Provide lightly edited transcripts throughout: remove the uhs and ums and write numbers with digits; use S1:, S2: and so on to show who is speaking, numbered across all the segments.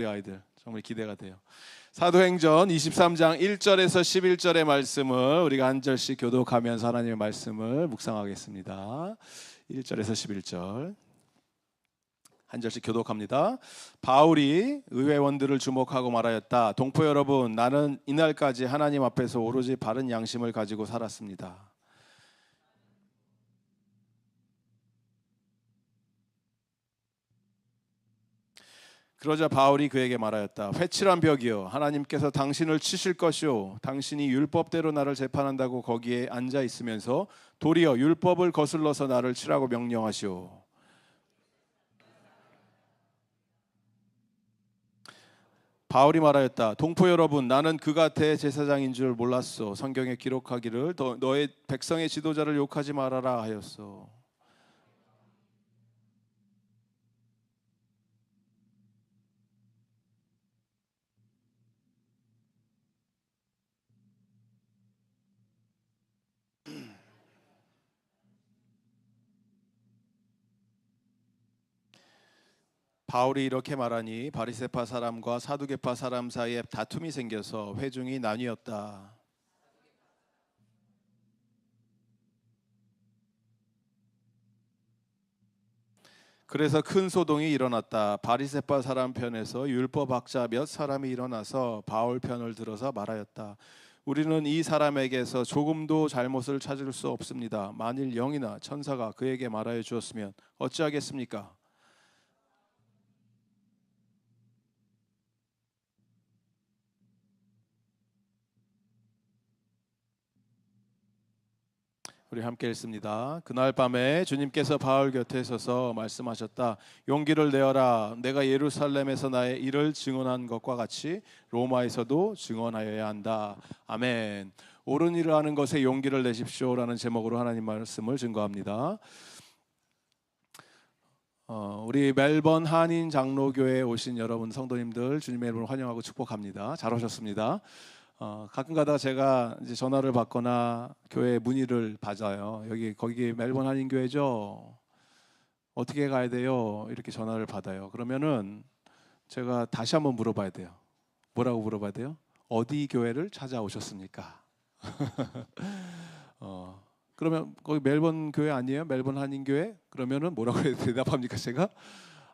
S1: 우리 아이들 정말 기대가 돼요. 사도행전 23장 1절에서 11절의 말씀을 우리가 한 절씩 교독하면서 하나님의 말씀을 묵상하겠습니다. 1절에서 11절 한 절씩 교독합니다. 바울이 의회원들을 주목하고 말하였다. 동포 여러분, 나는 이날까지 하나님 앞에서 오로지 바른 양심을 가지고 살았습니다. 그러자 바울이 그에게 말하였다. 회칠한 벽이여, 하나님께서 당신을 치실 것이요, 당신이 율법대로 나를 재판한다고 거기에 앉아 있으면서 도리어 율법을 거슬러서 나를 치라고 명령하시오. 바울이 말하였다. 동포 여러분, 나는 그가 대제사장인 줄 몰랐소. 성경에 기록하기를 너의 백성의 지도자를 욕하지 말아라 하였소. 바울이 이렇게 말하니 바리새파 사람과 사두개파 사람 사이에 다툼이 생겨서 회중이 나뉘었다. 그래서 큰 소동이 일어났다. 바리새파 사람 편에서 율법학자 몇 사람이 일어나서 바울 편을 들어서 말하였다. 우리는 이 사람에게서 조금도 잘못을 찾을 수 없습니다. 만일 영이나 천사가 그에게 말하여 주었으면 어찌하겠습니까? 우리 함께 읽습니다. 그날 밤에 주님께서 바울 곁에 서서 말씀하셨다. 용기를 내어라. 내가 예루살렘에서 나의 일을 증언한 것과 같이 로마에서도 증언하여야 한다. 아멘. 옳은 일을 하는 것에 용기를 내십시오라는 제목으로 하나님 말씀을 증거합니다. 우리 멜번 한인 장로교회에 오신 여러분 성도님들 주님의 이름으로 환영하고 축복합니다. 잘 오셨습니다. 가끔 가다가 제가 이제 전화를 받거나 교회 문의를 받아요. 거기 멜번 한인 교회죠? 어떻게 가야 돼요? 이렇게 전화를 받아요. 그러면은 제가 다시 한번 물어봐야 돼요. 뭐라고 물어봐야 돼요? 어디 교회를 찾아오셨습니까? 그러면 거기 멜번 교회 아니에요? 멜번 한인 교회? 그러면은 뭐라고 대답합니까? 제가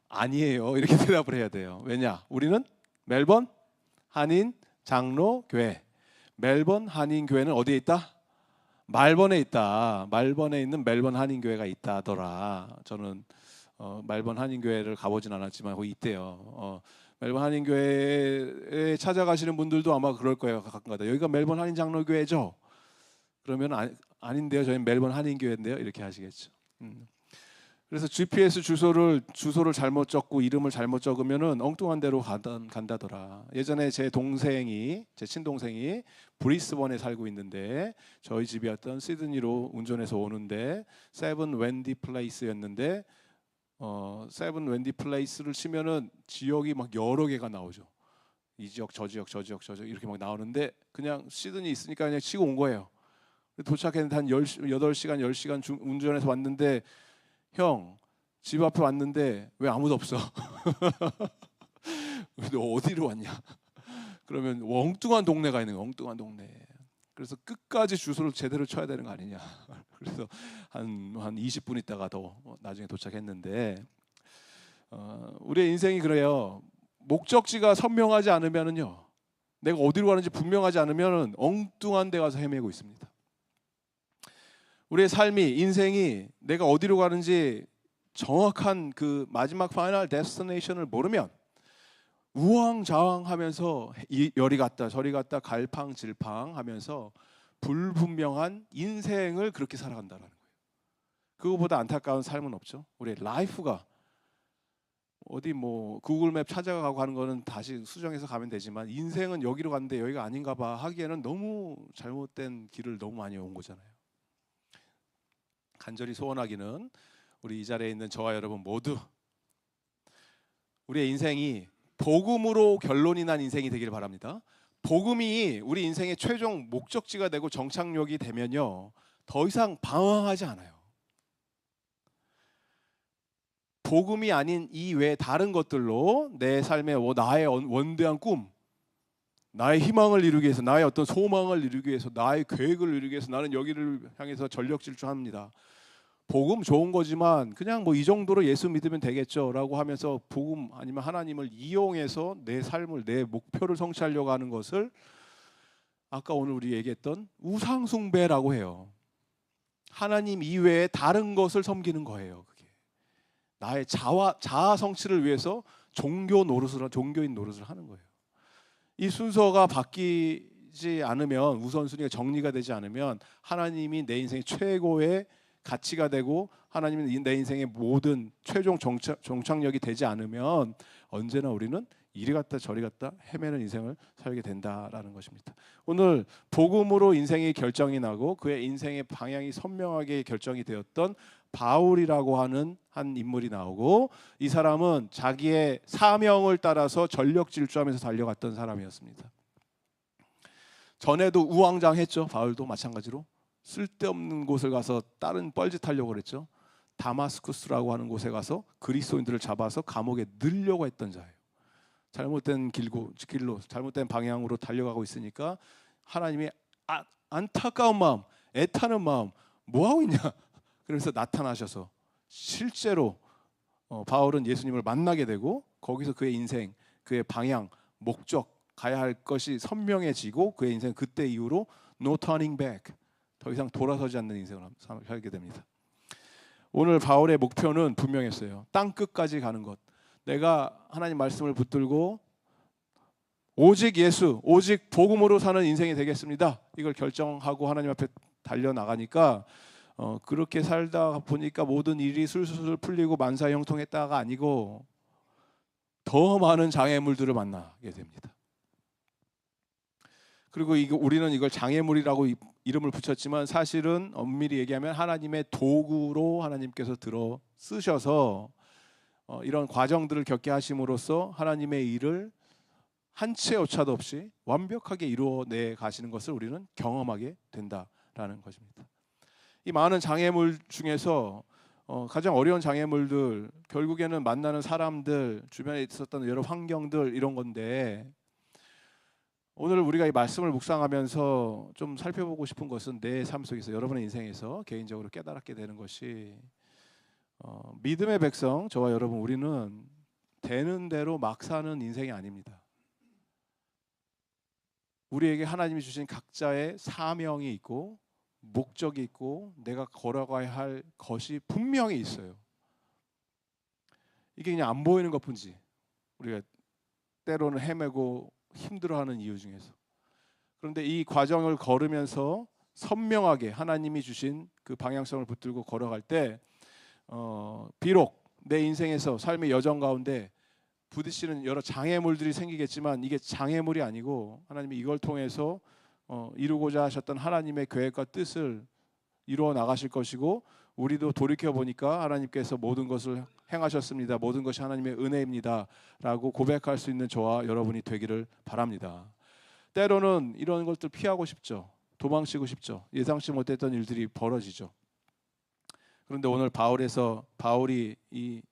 S1: 아니에요. 이렇게 대답을 해야 돼요. 왜냐? 우리는 멜번 한인 장로교회. 멜번 한인교회는 어디에 있다? 말번에 있다. 말번에 있는 멜번 한인교회가 있다더라. 저는 말번 한인교회를 가보진 않았지만 거기 있대요. 멜번 한인교회에 찾아가시는 분들도 아마 그럴 거예요. 가끔가다 여기가 멜번 한인 장로교회죠? 그러면 아닌데요. 저희는 멜번 한인교회인데요. 이렇게 하시겠죠. 그래서 GPS 주소를 잘못 적고 이름을 잘못 적으면은 엉뚱한 데로 간다더라. 예전에 제 친동생이 브리스번에 살고 있는데 저희 집이었던 시드니로 운전해서 오는데 세븐 웬디 플레이스였는데 세븐 웬디 플레이스를 치면은 지역이 막 여러 개가 나오죠. 이 지역 저 지역 이렇게 막 나오는데 그냥 시드니 있으니까 그냥 치고 온 거예요. 도착했는데 한 8시간 10시간 운전해서 왔는데 형, 집 앞에 왔는데 왜 아무도 없어? 너 어디로 왔냐? 그러면 엉뚱한 동네가 있는 거야. 엉뚱한 동네. 그래서 끝까지 주소를 제대로 쳐야 되는 거 아니냐? 그래서 한 20분 있다가 더 나중에 도착했는데 우리의 인생이 그래요. 목적지가 선명하지 않으면은요, 내가 어디로 가는지 분명하지 않으면은 엉뚱한 데 가서 헤매고 있습니다. 우리의 삶이 인생이 내가 어디로 가는지 정확한 그 마지막 파이널 데스티네이션을 모르면 우왕좌왕하면서 여리 갔다 저리 갔다 갈팡질팡 하면서 불분명한 인생을 그렇게 살아간다는 거예요. 그거보다 안타까운 삶은 없죠. 우리의 라이프가 어디 뭐 구글맵 찾아가고 하는 거는 다시 수정해서 가면 되지만 인생은 여기로 갔는데 여기가 아닌가 봐 하기에는 너무 잘못된 길을 너무 많이 온 거잖아요. 간절히 소원하기는 우리 이 자리에 있는 저와 여러분 모두 우리의 인생이 복음으로 결론이 난 인생이 되기를 바랍니다. 복음이 우리 인생의 최종 목적지가 되고 정착역이 되면요, 더 이상 방황하지 않아요. 복음이 아닌 이 외 다른 것들로 내 삶의 나의 원대한 꿈, 나의 희망을 이루기 위해서, 나의 어떤 소망을 이루기 위해서, 나의 계획을 이루기 위해서 나는 여기를 향해서 전력 질주합니다. 복음 좋은 거지만 그냥 뭐 이 정도로 예수 믿으면 되겠죠라고 하면서 복음 아니면 하나님을 이용해서 내 삶을, 내 목표를 성취하려고 하는 것을 아까 오늘 우리 얘기했던 우상 숭배라고 해요. 하나님 이외에 다른 것을 섬기는 거예요. 그게 나의 자아 성취를 위해서 종교인 노릇을 하는 거예요. 이 순서가 바뀌지 않으면, 우선순위가 정리가 되지 않으면 하나님이 내 인생의 최고의 가치가 되고 하나님이 내 인생의 모든 최종 종착역이 되지 않으면 언제나 우리는 이리 갔다 저리 갔다 헤매는 인생을 살게 된다라는 것입니다. 오늘 복음으로 인생의 결정이 나고 그의 인생의 방향이 선명하게 결정이 되었던 바울이라고 하는 한 인물이 나오고, 이 사람은 자기의 사명을 따라서 전력 질주하면서 달려갔던 사람이었습니다. 전에도 우왕좌왕했죠. 바울도 마찬가지로 쓸데없는 곳을 가서 다른 뻘짓하려고 그랬죠. 다마스쿠스라고 하는 곳에 가서 그리스도인들을 잡아서 감옥에 넣으려고 했던 자예요. 잘못된 길로 잘못된 방향으로 달려가고 있으니까 하나님의 안타까운 마음, 애타는 마음, 뭐 하고 있냐? 그래서 나타나셔서 실제로 바울은 예수님을 만나게 되고 거기서 그의 인생, 그의 방향, 목적, 가야 할 것이 선명해지고 그의 인생 그때 이후로 no turning back, 더 이상 돌아서지 않는 인생을 살게 됩니다. 오늘 바울의 목표는 분명했어요. 땅 끝까지 가는 것. 내가 하나님 말씀을 붙들고 오직 예수, 오직 복음으로 사는 인생이 되겠습니다. 이걸 결정하고 하나님 앞에 달려나가니까 그렇게 살다 보니까 모든 일이 술술 풀리고 만사형통했다가 아니고 더 많은 장애물들을 만나게 됩니다. 그리고 우리는 이걸 장애물이라고 이름을 붙였지만 사실은 엄밀히 얘기하면 하나님의 도구로 하나님께서 들어 쓰셔서 이런 과정들을 겪게 하심으로써 하나님의 일을 한 치의 오차도 없이 완벽하게 이루어내 가시는 것을 우리는 경험하게 된다라는 것입니다. 이 많은 장애물 중에서 가장 어려운 장애물들, 결국에는 만나는 사람들, 주변에 있었던 여러 환경들, 이런 건데, 오늘 우리가 이 말씀을 묵상하면서 좀 살펴보고 싶은 것은 내 삶 속에서, 여러분의 인생에서 개인적으로 깨달았게 되는 것이, 믿음의 백성, 저와 여러분, 우리는 되는 대로 막 사는 인생이 아닙니다. 우리에게 하나님이 주신 각자의 사명이 있고 목적이 있고 내가 걸어가야 할 것이 분명히 있어요. 이게 그냥 안 보이는 것뿐이지 우리가 때로는 헤매고 힘들어하는 이유 중에서. 그런데 이 과정을 걸으면서 선명하게 하나님이 주신 그 방향성을 붙들고 걸어갈 때 비록 내 인생에서 삶의 여정 가운데 부딪히는 여러 장애물들이 생기겠지만 이게 장애물이 아니고 하나님이 이걸 통해서 이루고자 하셨던 하나님의 계획과 뜻을 이루어 나가실 것이고, 우리도 돌이켜 보니까 하나님께서 모든 것을 행하셨습니다. 모든 것이 하나님의 은혜입니다 라고 고백할 수 있는 저와 여러분이 되기를 바랍니다. 때로는 이런 것들 피하고 싶죠. 도망치고 싶죠. 예상치 못했던 일들이 벌어지죠. 그런데 오늘 바울이 이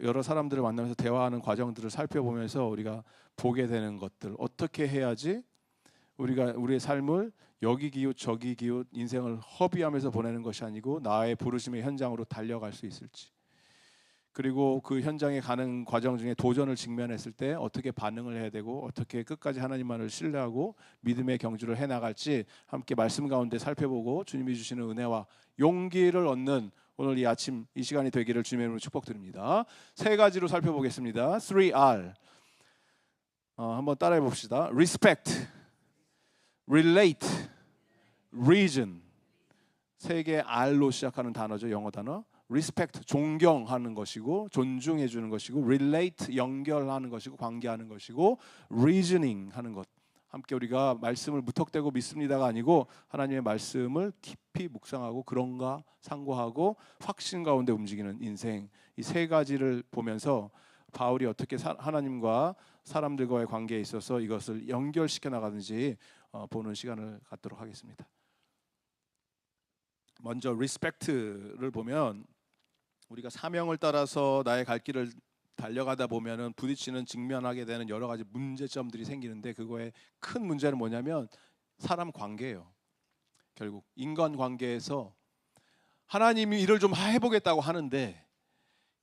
S1: 여러 사람들을 만나면서 대화하는 과정들을 살펴보면서 우리가 보게 되는 것들, 어떻게 해야지 우리가 우리의 삶을 여기 기웃 저기 기웃 인생을 허비하면서 보내는 것이 아니고 나의 부르심의 현장으로 달려갈 수 있을지, 그리고 그 현장에 가는 과정 중에 도전을 직면했을 때 어떻게 반응을 해야 되고 어떻게 끝까지 하나님만을 신뢰하고 믿음의 경주를 해나갈지 함께 말씀 가운데 살펴보고 주님이 주시는 은혜와 용기를 얻는 오늘 이 아침 이 시간이 되기를 주님의 이름으로 축복드립니다. 세 가지로 살펴보겠습니다. 3R 한번 따라해 봅시다. Respect, Relate, Reason. 세 개의 R로 시작하는 단어죠. 영어 단어. Respect, 존경하는 것이고 존중해 주는 것이고, Relate, 연결하는 것이고 관계하는 것이고, Reasoning 하는 것. 함께 우리가 말씀을 무턱대고 믿습니다가 아니고 하나님의 말씀을 깊이 묵상하고 그런가 상고하고 확신 가운데 움직이는 인생, 이 세 가지를 보면서 바울이 어떻게 하나님과 사람들과의 관계에 있어서 이것을 연결시켜 나가는지 보는 시간을 갖도록 하겠습니다. 먼저 respect를 보면 우리가 사명을 따라서 나의 갈 길을 달려가다 보면은 부딪히는 직면하게 되는 여러 가지 문제점들이 생기는데, 그거의 큰 문제는 뭐냐면 사람 관계예요. 결국 인간 관계에서 하나님이 일을 좀 해보겠다고 하는데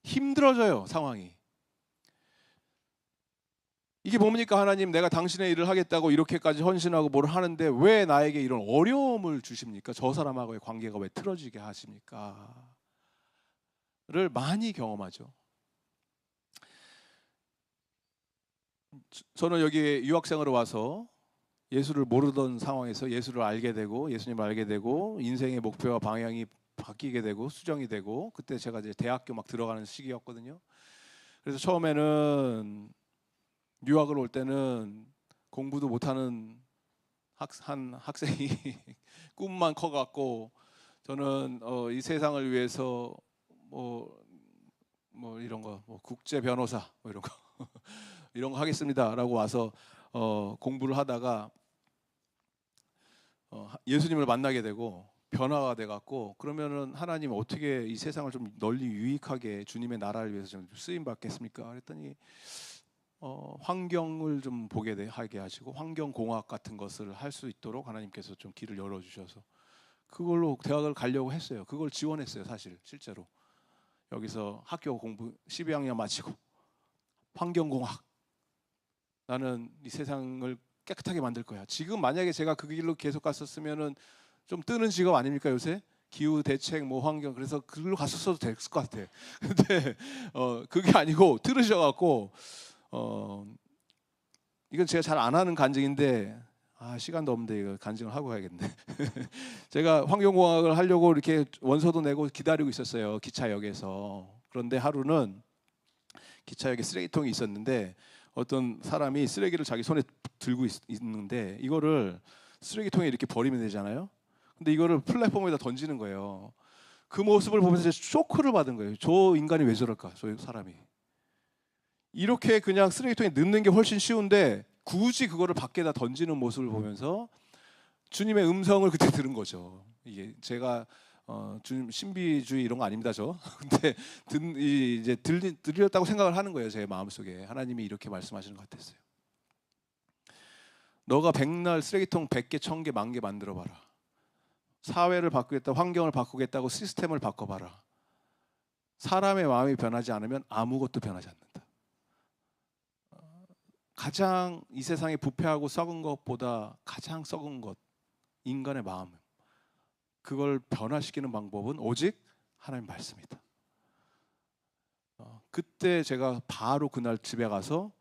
S1: 힘들어져요, 상황이. 이게 뭡니까? 하나님, 내가 당신의 일을 하겠다고 이렇게까지 헌신하고 뭘 하는데 왜 나에게 이런 어려움을 주십니까? 저 사람하고의 관계가 왜 틀어지게 하십니까? 를 많이 경험하죠. 저는 여기 유학생으로 와서 예수를 모르던 상황에서 예수를 알게 되고 예수님을 알게 되고 인생의 목표와 방향이 바뀌게 되고 수정이 되고, 그때 제가 이제 대학교 막 들어가는 시기였거든요. 그래서 처음에는 유학을 올 때는 공부도 못하는 한 학생이 꿈만 커갖고, 저는 이 세상을 위해서 뭐 이런 거, 뭐 국제 변호사 뭐 이런 거 이런 거 하겠습니다라고 와서 공부를 하다가 예수님을 만나게 되고 변화가 돼갖고, 그러면은 하나님 어떻게 이 세상을 좀 널리 유익하게 주님의 나라를 위해서 좀 쓰임 받겠습니까? 그랬더니 환경을 좀 하게 하시고 환경공학 같은 것을 할 수 있도록 하나님께서 좀 길을 열어주셔서 그걸로 대학을 가려고 했어요. 그걸 지원했어요. 사실 실제로 여기서 학교 공부 12학년 마치고 환경공학, 나는 이 세상을 깨끗하게 만들 거야. 지금 만약에 제가 그 길로 계속 갔었으면은 좀 뜨는 직업 아닙니까 요새? 기후 대책 뭐 환경, 그래서 그걸로 갔었어도 됐을 것 같아. 근데 그게 아니고 들으셔갖고 이건 제가 잘 안 하는 간증인데 시간도 없는데 이거 간증을 하고 가야겠네. 제가 환경공학을 하려고 이렇게 원서도 내고 기다리고 있었어요, 기차역에서. 그런데 하루는 기차역에 쓰레기통이 있었는데 어떤 사람이 쓰레기를 자기 손에 들고 있는데 이거를 쓰레기통에 이렇게 버리면 되잖아요. 근데 이거를 플랫폼에다 던지는 거예요. 그 모습을 보면서 쇼크를 받은 거예요. 저 인간이 왜 저럴까? 저 사람이 이렇게 그냥 쓰레기통에 넣는 게 훨씬 쉬운데 굳이 그거를 밖에다 던지는 모습을 보면서 주님의 음성을 그때 들은 거죠. 이게 제가 주님 신비주의 이런 거 아닙니다, 저. 근데 이제 들렸다고 생각을 하는 거예요, 제 마음속에. 하나님이 이렇게 말씀하시는 것 같았어요. 너가 백날 쓰레기통 100개, 1000개, 10,000개 만들어 봐라. 사회를 바꾸겠다, 환경을 바꾸겠다고 시스템을 바꿔봐라. 사람의 마음이 변하지 않으면 아무것도 변하지 않는다. 가장 이 세상에 부패하고 썩은 것보다 가장 썩은 것, 인간의 마음, 그걸 변화시키는 방법은 오직 하나님 말씀이다. 그때 제가 바로 그날 집에 가서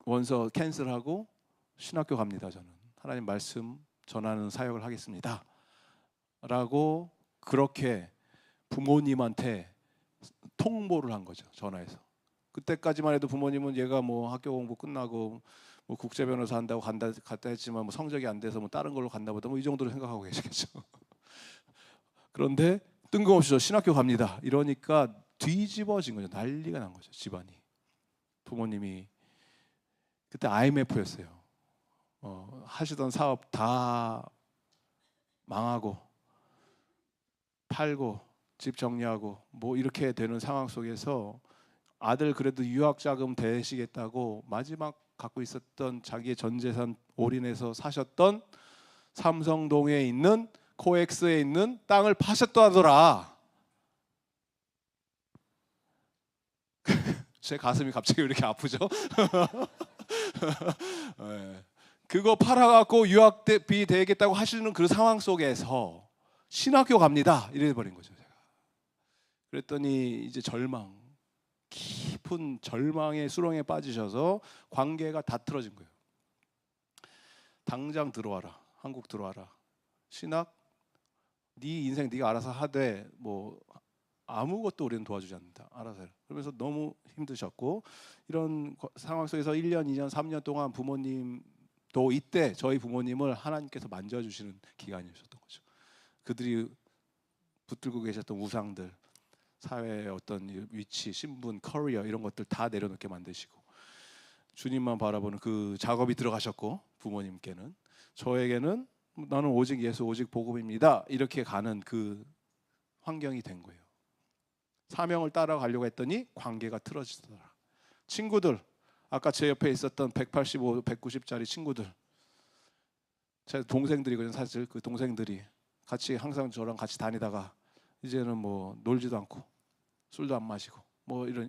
S1: 원서 캔슬하고 신학교 갑니다. 저는 하나님 말씀 전하는 사역을 하겠습니다 라고 그렇게 부모님한테 통보를 한 거죠, 전화해서. 그때까지만 해도 부모님은 얘가 뭐 학교 공부 끝나고 뭐 국제 변호사 한다고 갔다 했지만 뭐 성적이 안 돼서 뭐 다른 걸로 갔나 보다 뭐 이 정도로 생각하고 계시겠죠. 그런데 뜬금없이 저 신학교 갑니다 이러니까 뒤집어진 거죠. 난리가 난 거죠, 집안이. 부모님이 그때 IMF였어요. 하시던 사업 다 망하고 팔고 집 정리하고 뭐 이렇게 되는 상황 속에서 아들 그래도 유학 자금 대시겠다고 마지막 갖고 있었던 자기의 전 재산 올인해서 사셨던 삼성동에 있는 코엑스에 있는 땅을 파셨다더라. 제 가슴이 갑자기 왜 이렇게 아프죠? 네. 그거 팔아갖고 유학비 되겠다고 하시는 그 상황 속에서 신학교 갑니다 이래 버린 거죠, 제가. 그랬더니 이제 깊은 절망의 수렁에 빠지셔서 관계가 다 틀어진 거예요. 당장 들어와라, 한국 들어와라. 신학 네 인생 네가 알아서 하되 뭐 아무것도 우리는 도와주지 않는다, 알아서 해라. 그러면서 너무 힘드셨고, 이런 상황 속에서 1년, 2년, 3년 동안 부모님도 이때 저희 부모님을 하나님께서 만져주시는 기간이셨던 거죠. 그들이 붙들고 계셨던 우상들, 사회의 어떤 위치, 신분, 커리어 이런 것들 다 내려놓게 만드시고 주님만 바라보는 그 작업이 들어가셨고, 부모님께는, 저에게는 나는 오직 예수, 오직 복음입니다 이렇게 가는 그 환경이 된 거예요. 사명을 따라가려고 했더니 관계가 틀어지더라. 친구들, 아까 제 옆에 있었던 185, 190짜리 친구들, 제 동생들이거든요. 사실 그 동생들이 같이 항상 저랑 같이 다니다가 이제는 뭐 놀지도 않고 술도 안 마시고 뭐 이런,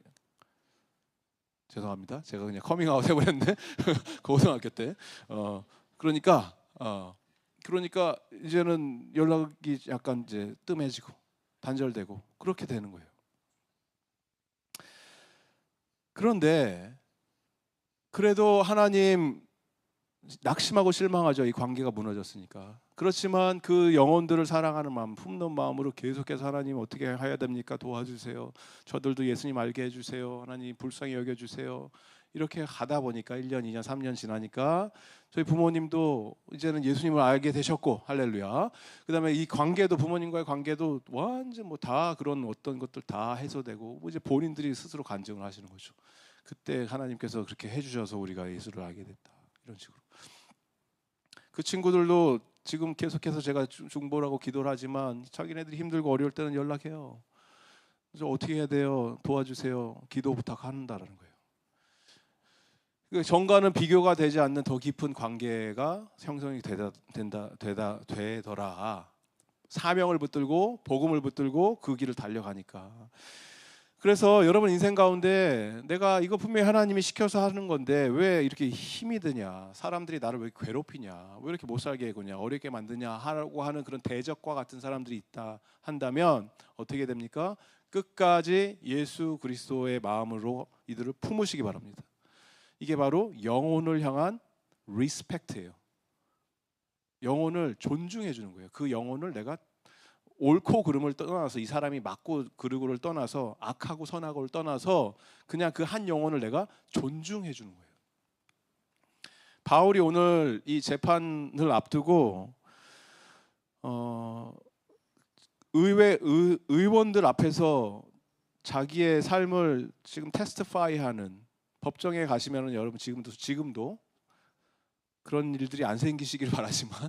S1: 죄송합니다. 제가 그냥 커밍아웃 해버렸네. 고등학교 때. 그러니까 이제는 연락이 약간 이제 뜸해지고 단절되고 그렇게 되는 거예요. 그런데 그래도 하나님 낙심하고 실망하죠. 이 관계가 무너졌으니까. 그렇지만 그 영혼들을 사랑하는 마음, 품는 마음으로 계속해서 하나님 어떻게 해야 됩니까? 도와주세요. 저들도 예수님 알게 해주세요. 하나님 불쌍히 여겨주세요. 이렇게 가다 보니까 1년, 2년, 3년 지나니까 저희 부모님도 이제는 예수님을 알게 되셨고, 할렐루야. 그 다음에 이 관계도, 부모님과의 관계도 완전 뭐 다 그런 어떤 것들 다 해소되고, 뭐 이제 본인들이 스스로 간증을 하시는 거죠. 그때 하나님께서 그렇게 해주셔서 우리가 예수를 알게 됐다. 이런 식으로. 그 친구들도 지금 계속해서 제가 중보라고 기도를 하지만 자기네들이 힘들고 어려울 때는 연락해요. 그래서 어떻게 해야 돼요? 도와주세요. 기도 부탁한다라는 거예요. 전과는 비교가 되지 않는 더 깊은 관계가 형성이 되더라. 사명을 붙들고 복음을 붙들고 그 길을 달려가니까. 그래서 여러분 인생 가운데 내가 이거 분명히 하나님이 시켜서 하는 건데 왜 이렇게 힘이 드냐, 사람들이 나를 왜 괴롭히냐, 왜 이렇게 못 살게 해구냐, 어렵게 만드냐 하고 하는 그런 대적과 같은 사람들이 있다 한다면 어떻게 됩니까? 끝까지 예수 그리스도의 마음으로 이들을 품으시기 바랍니다. 이게 바로 영혼을 향한 리스펙트예요. 영혼을 존중해 주는 거예요. 그 영혼을 내가 옳고 그름을 떠나서, 이 사람이 맞고 그르고를 떠나서, 악하고 선하고를 떠나서 그냥 그 한 영혼을 내가 존중해 주는 거예요. 바울이 오늘 이 재판을 앞두고 의원들 앞에서 자기의 삶을 지금 테스티파이하는, 법정에 가시면은 여러분 지금도 그런 일들이 안 생기시길 바라지만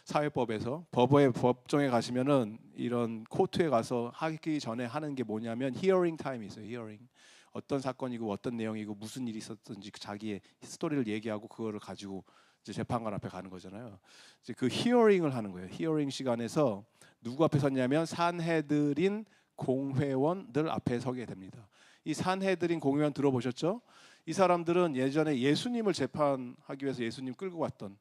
S1: 사회법에서 법정에 가시면은 이런 코트에 가서 하기 전에 하는 게 뭐냐면 히어링 타임이 있어요. 히어링. 어떤 사건이고 어떤 내용이고 무슨 일이 있었든지 자기의 스토리를 얘기하고 그거를 가지고 이제 재판관 앞에 가는 거잖아요. 이제 그 히어링을 하는 거예요. 히어링 시간에서 누구 앞에 섰냐면 산헤드린 공회원들 앞에 서게 됩니다. 이 산헤드린 공회원 들어보셨죠? 이 사람들은 예전에 예수님을 재판하기 위해서 예수님 끌고 왔던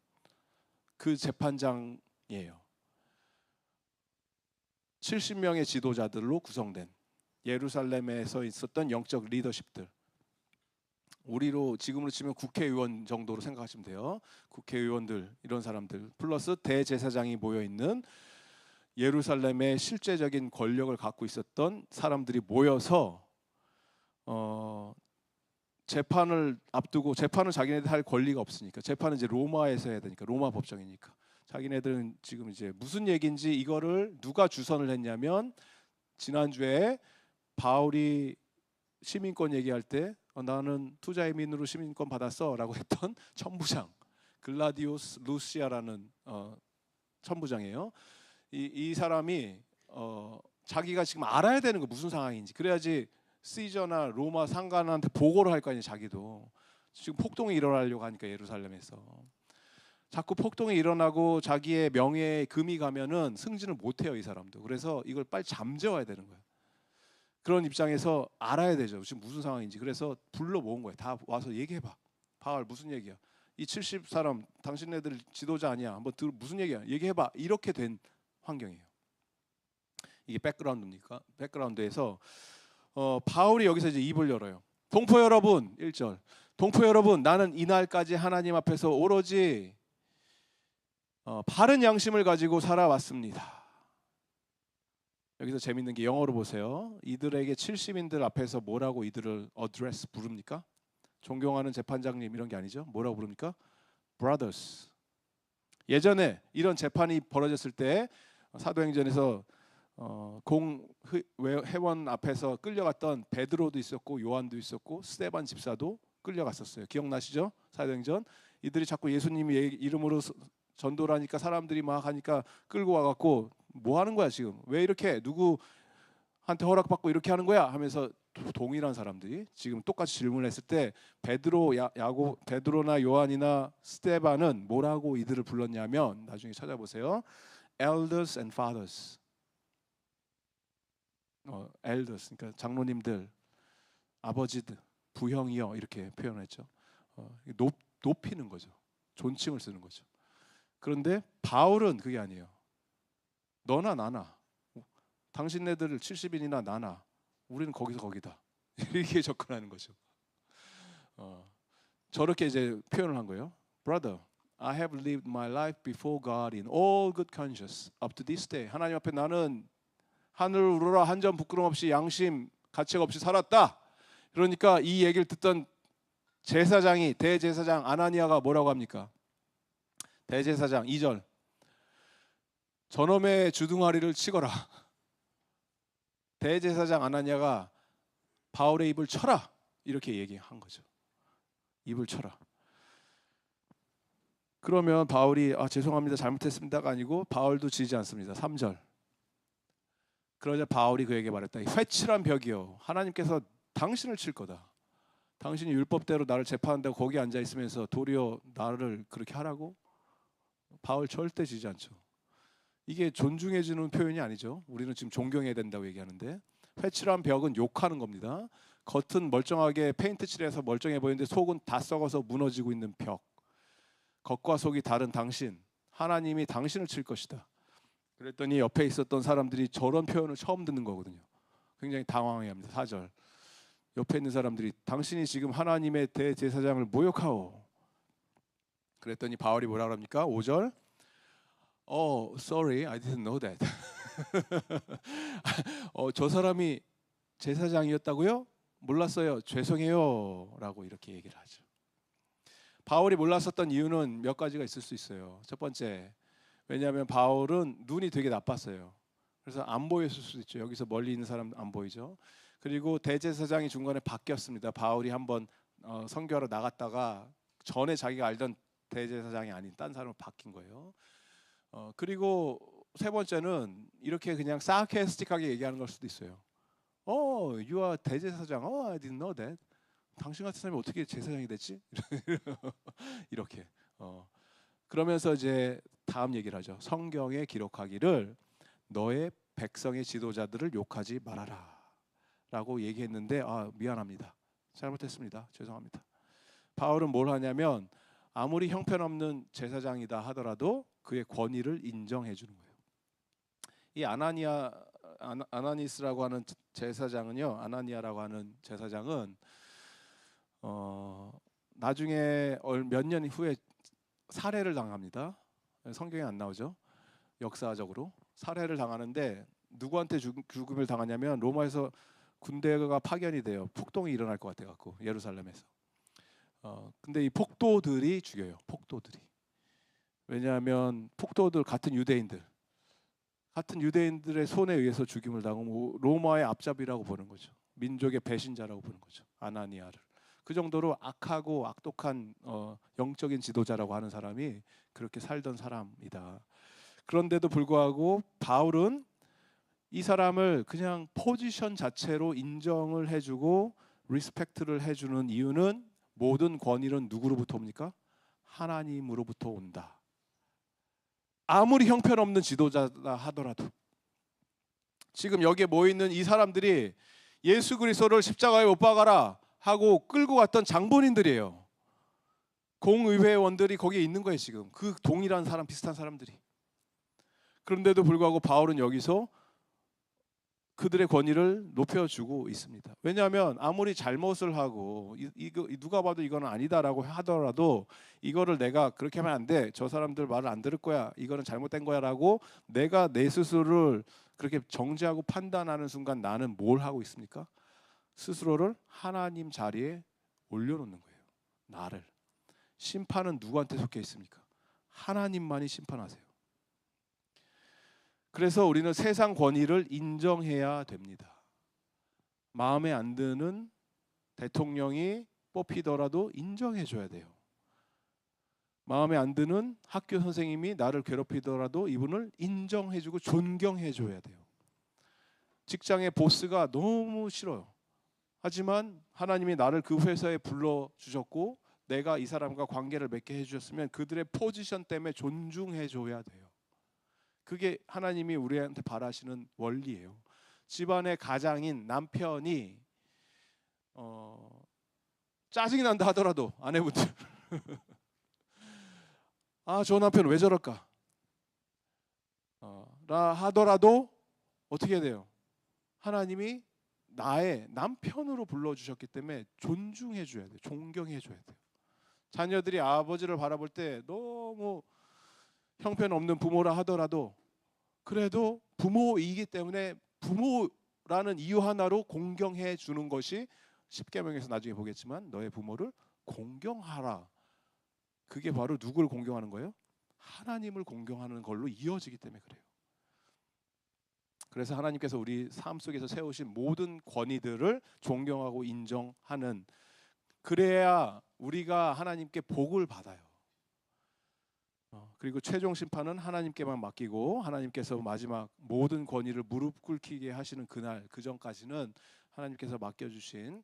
S1: 그 재판장이에요. 70명의 지도자들로 구성된 예루살렘에서 있었던 영적 리더십들. 우리로 지금으로 치면 국회의원 정도로 생각하시면 돼요. 국회의원들, 이런 사람들 플러스 대제사장이 모여 있는 예루살렘의 실제적인 권력을 갖고 있었던 사람들이 모여서 재판을 앞두고, 재판은 자기네들 할 권리가 없으니까, 재판은 이제 로마에서 해야 되니까, 로마 법정이니까 자기네들은 지금 이제 무슨 얘기인지 이거를 누가 주선을 했냐면, 지난주에 바울이 시민권 얘기할 때 나는 투자의 민으로 시민권 받았어 라고 했던 천부장 글라디오스 루시아라는 천부장이에요. 이 사람이 자기가 지금 알아야 되는 거 무슨 상황인지, 그래야지 시저나 로마 상관한테 보고를 할 거 아니에요. 자기도 지금 폭동이 일어나려고 하니까 예루살렘에서 자꾸 폭동이 일어나고 자기의 명예에 금이 가면은 승진을 못 해요, 이 사람도. 그래서 이걸 빨리 잠재워야 되는 거예요. 그런 입장에서 알아야 되죠. 지금 무슨 상황인지. 그래서 불러 모은 거예요. 다 와서 얘기해봐. 바울 무슨 얘기야? 이 70사람 당신네들 지도자 아니야? 한번 무슨 얘기야? 얘기해봐. 이렇게 된 환경이에요. 이게 백그라운드입니까? 백그라운드에서 바울이 여기서 이제 입을 열어요. 동포 여러분, 1절. 동포 여러분, 나는 이날까지 하나님 앞에서 오로지 바른 양심을 가지고 살아왔습니다. 여기서 재밌는 게 영어로 보세요. 이들에게 70인들 앞에서 뭐라고 이들을 어드레스 부릅니까? 존경하는 재판장님 이런 게 아니죠. 뭐라고 부릅니까? Brothers. 예전에 이런 재판이 벌어졌을 때 사도행전에서 회원 앞에서 끌려갔던 베드로도 있었고 요한도 있었고 스데반 집사도 끌려갔었어요. 기억나시죠? 사도행전. 이들이 자꾸 예수님 이름으로 전도를 하니까 사람들이 막 하니까 끌고 와갖고 뭐 하는 거야 지금? 왜 이렇게 누구 한테 허락받고 이렇게 하는 거야 하면서 동일한 사람들이 지금 똑같이 질문을 했을 때 베드로나 요한이나 스데반은 뭐라고 이들을 불렀냐면 나중에 찾아보세요. elders and fathers. elders 그러니까 장로님들, 아버지들, 부형이여 이렇게 표현했죠. 높이는 거죠. 존칭을 쓰는 거죠. 그런데 바울은 그게 아니에요. 너나 나나, 당신네들 70인이나 나나, 우리는 거기서 거기다. 이렇게 접근하는 거죠. 저렇게 이제 표현을 한 거예요. Brother, I have lived my life before God in all good conscience up to this day. 하나님 앞에 나는 하늘 우러러 한 점 부끄럼 없이 양심 가책 없이 살았다. 그러니까 이 얘기를 듣던 제사장이 대제사장 아나니아가 뭐라고 합니까? 대제사장 2절 저놈의 주둥아리를 치거라. 대제사장 아나니아가 바울의 입을 쳐라 이렇게 얘기한 거죠. 입을 쳐라. 그러면 바울이 죄송합니다 잘못했습니다가 아니고 바울도 지지 않습니다. 3절 그러자 바울이 그에게 말했다. 회칠한 벽이요 하나님께서 당신을 칠 거다. 당신이 율법대로 나를 재판한다고 거기 앉아 있으면서 도리어 나를 그렇게 하라고? 바울 절대 지지 않죠. 이게 존중해주는 표현이 아니죠. 우리는 지금 존경해야 된다고 얘기하는데 회칠한 벽은 욕하는 겁니다. 겉은 멀쩡하게 페인트 칠해서 멀쩡해 보이는데 속은 다 썩어서 무너지고 있는 벽. 겉과 속이 다른 당신, 하나님이 당신을 칠 것이다. 그랬더니 옆에 있었던 사람들이 저런 표현을 처음 듣는 거거든요. 굉장히 당황해합니다. 4절 옆에 있는 사람들이 당신이 지금 하나님의 대제사장을 모욕하오. 그랬더니 바울이 뭐라 그럽니까? 5절 sorry, I didn't know that. 저 사람이 제사장이었다고요? 몰랐어요. 죄송해요. 라고 이렇게 얘기를 하죠. 바울이 몰랐었던 이유는 몇 가지가 있을 수 있어요. 첫 번째, 왜냐하면 바울은 눈이 되게 나빴어요. 그래서 안 보였을 수도 있죠. 여기서 멀리 있는 사람 안 보이죠. 그리고 대제사장이 중간에 바뀌었습니다. 바울이 한번 선교하러 나갔다가 전에 자기가 알던 대제사장이 아닌 딴 사람으로 바뀐 거예요. 그리고 세 번째는 이렇게 그냥 사케스틱하게 얘기하는 걸 수도 있어요. you are 대제사장. I didn't know that. 당신 같은 사람이 어떻게 제사장이 됐지? 이렇게. 그러면서 이제 다음 얘기를 하죠. 성경에 기록하기를 너의 백성의 지도자들을 욕하지 말아라. 라고 얘기했는데 미안합니다. 잘못했습니다. 죄송합니다. 바울은 뭘 하냐면 아무리 형편없는 제사장이다 하더라도 그의 권위를 인정해 주는 거예요. 이 아나니스라고 하는 제사장은요. 아나니아라고 하는 제사장은 나중에 몇 년 후에 살해를 당합니다. 성경에 안 나오죠. 역사적으로 살해를 당하는데 누구한테 죽음을 당하냐면 로마에서 군대가 파견이 돼요. 폭동이 일어날 것 같아 갖고 예루살렘에서. 근데 이 폭도들이 죽여요. 폭도들이. 왜냐하면 폭도들 같은 유대인들의 손에 의해서 죽임을 당하고 로마의 앞잡이라고 보는 거죠. 민족의 배신자라고 보는 거죠. 아나니아를. 그 정도로 악하고 악독한 영적인 지도자라고 하는 사람이 그렇게 살던 사람이다. 그런데도 불구하고 바울은 이 사람을 그냥 포지션 자체로 인정을 해주고 리스펙트를 해주는 이유는 모든 권위는 누구로부터 옵니까? 하나님으로부터 온다. 아무리 형편없는 지도자다 하더라도 지금 여기에 모여있는 이 사람들이 예수 그리스도를 십자가에 못 박아라 하고 끌고 갔던 장본인들이에요. 공의회원들이 거기에 있는 거예요. 지금 그 동일한 사람, 비슷한 사람들이. 그런데도 불구하고 바울은 여기서 그들의 권위를 높여주고 있습니다. 왜냐하면 아무리 잘못을 하고 이거 누가 봐도 이거는 아니다라고 하더라도 이거를 내가 그렇게 하면 안 돼. 저 사람들 말을 안 들을 거야. 이거는 잘못된 거야라고 내가 내 스스로를 그렇게 정죄하고 판단하는 순간 나는 뭘 하고 있습니까? 스스로를 하나님 자리에 올려놓는 거예요. 나를. 심판은 누구한테 속해 있습니까? 하나님만이 심판하세요. 그래서 우리는 세상 권위를 인정해야 됩니다. 마음에 안 드는 대통령이 뽑히더라도 인정해줘야 돼요. 마음에 안 드는 학교 선생님이 나를 괴롭히더라도 이분을 인정해주고 존경해줘야 돼요. 직장의 보스가 너무 싫어요. 하지만 하나님이 나를 그 회사에 불러주셨고 내가 이 사람과 관계를 맺게 해주셨으면 그들의 포지션 때문에 존중해줘야 돼요. 그게 하나님이 우리한테 바라시는 원리예요. 집안의 가장인 남편이 짜증이 난다 하더라도 아내분들 아, 저 남편 왜 저럴까? 라 하더라도 어떻게 해야 돼요? 하나님이 나의 남편으로 불러주셨기 때문에 존중해줘야 돼요. 존경해줘야 돼요. 자녀들이 아버지를 바라볼 때 너무 형편없는 부모라 하더라도 그래도 부모이기 때문에 부모라는 이유 하나로 공경해 주는 것이 십계명에서 나중에 보겠지만 너의 부모를 공경하라. 그게 바로 누구를 공경하는 거예요? 하나님을 공경하는 걸로 이어지기 때문에 그래요. 그래서 하나님께서 우리 삶 속에서 세우신 모든 권위들을 존경하고 인정하는, 그래야 우리가 하나님께 복을 받아요. 그리고 최종 심판은 하나님께만 맡기고 하나님께서 마지막 모든 권위를 무릎 꿇히게 하시는 그날, 그 전까지는 하나님께서 맡겨주신,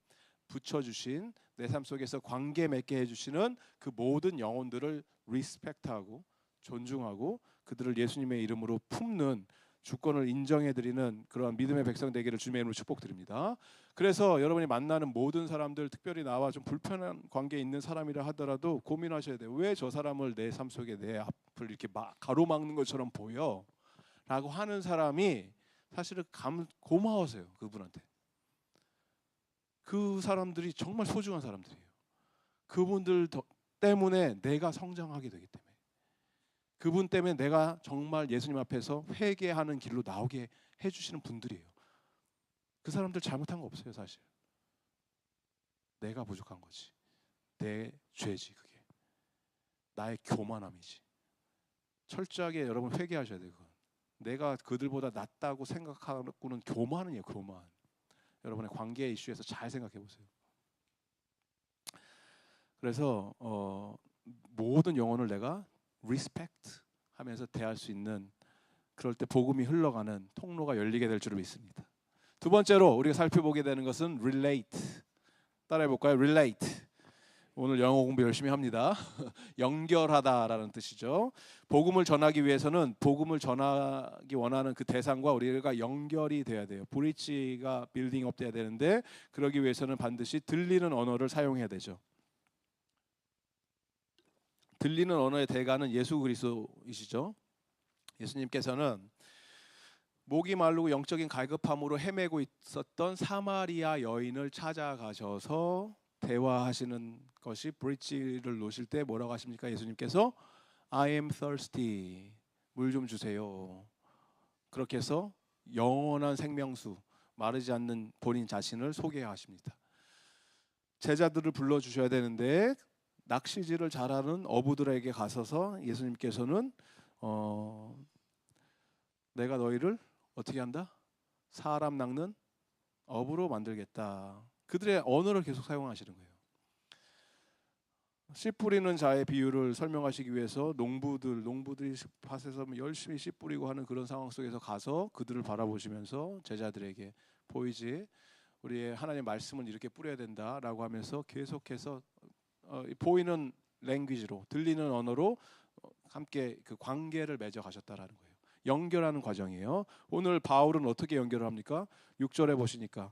S1: 붙여주신 내 삶 속에서 관계 맺게 해주시는 그 모든 영혼들을 리스펙트하고 존중하고 그들을 예수님의 이름으로 품는 주권을 인정해드리는 그러한 믿음의 백성 되기를 주님의 이름으로 축복드립니다. 그래서 여러분이 만나는 모든 사람들, 특별히 나와 좀 불편한 관계에 있는 사람이라 하더라도 고민하셔야 돼요. 왜 저 사람을 내 삶 속에 내 앞을 이렇게 가로막는 것처럼 보여? 라고 하는 사람이 사실은 고마워서요. 그분한테. 그 사람들이 정말 소중한 사람들이에요. 그분들 때문에 내가 성장하게 되기 때문에, 그분 때문에 내가 정말 예수님 앞에서 회개하는 길로 나오게 해주시는 분들이에요. 그 사람들 잘못한 거 없어요. 사실 내가 부족한 거지, 내 죄지, 그게 나의 교만함이지. 철저하게 여러분 회개하셔야 돼요. 그건. 내가 그들보다 낫다고 생각하고는 교만이에요. 교만. 여러분의 관계 이슈에서 잘 생각해 보세요. 그래서 모든 영혼을 내가 리스펙트 하면서 대할 수 있는, 그럴 때 복음이 흘러가는 통로가 열리게 될 줄을 믿습니다. 두 번째로 우리가 살펴보게 되는 것은 relate. 따라해 볼까요? relate. 오늘 영어 공부 열심히 합니다. 연결하다라는 뜻이죠. 복음을 전하기 위해서는 복음을 전하기 원하는 그 대상과 우리가 연결이 돼야 돼요. 브릿지가 빌딩업 돼야 되는데, 그러기 위해서는 반드시 들리는 언어를 사용해야 되죠. 들리는 언어의 대가는 예수 그리스도이시죠. 예수님께서는 목이 마르고 영적인 갈급함으로 헤매고 있었던 사마리아 여인을 찾아가셔서 대화하시는 것이 브릿지를 놓으실 때 뭐라고 하십니까? 예수님께서 I am thirsty, 물 좀 주세요. 그렇게 해서 영원한 생명수, 마르지 않는 본인 자신을 소개하십니다. 제자들을 불러주셔야 되는데 낚시질을 잘하는 어부들에게 가서서 예수님께서는 내가 너희를 어떻게 한다? 사람 낚는 어부로 만들겠다. 그들의 언어를 계속 사용하시는 거예요. 씨 뿌리는 자의 비유를 설명하시기 위해서 농부들이 밭에서 열심히 씨 뿌리고 하는 그런 상황 속에서 가서 그들을 바라보시면서 제자들에게 보이지? 우리의 하나님의 말씀은 이렇게 뿌려야 된다라고 하면서 계속해서 보이는 랭귀지로, 들리는 언어로 함께 그 관계를 맺어 가셨다라는 거예요. 연결하는 과정이에요. 오늘 바울은 어떻게 연결을 합니까? 6절에 보시니까,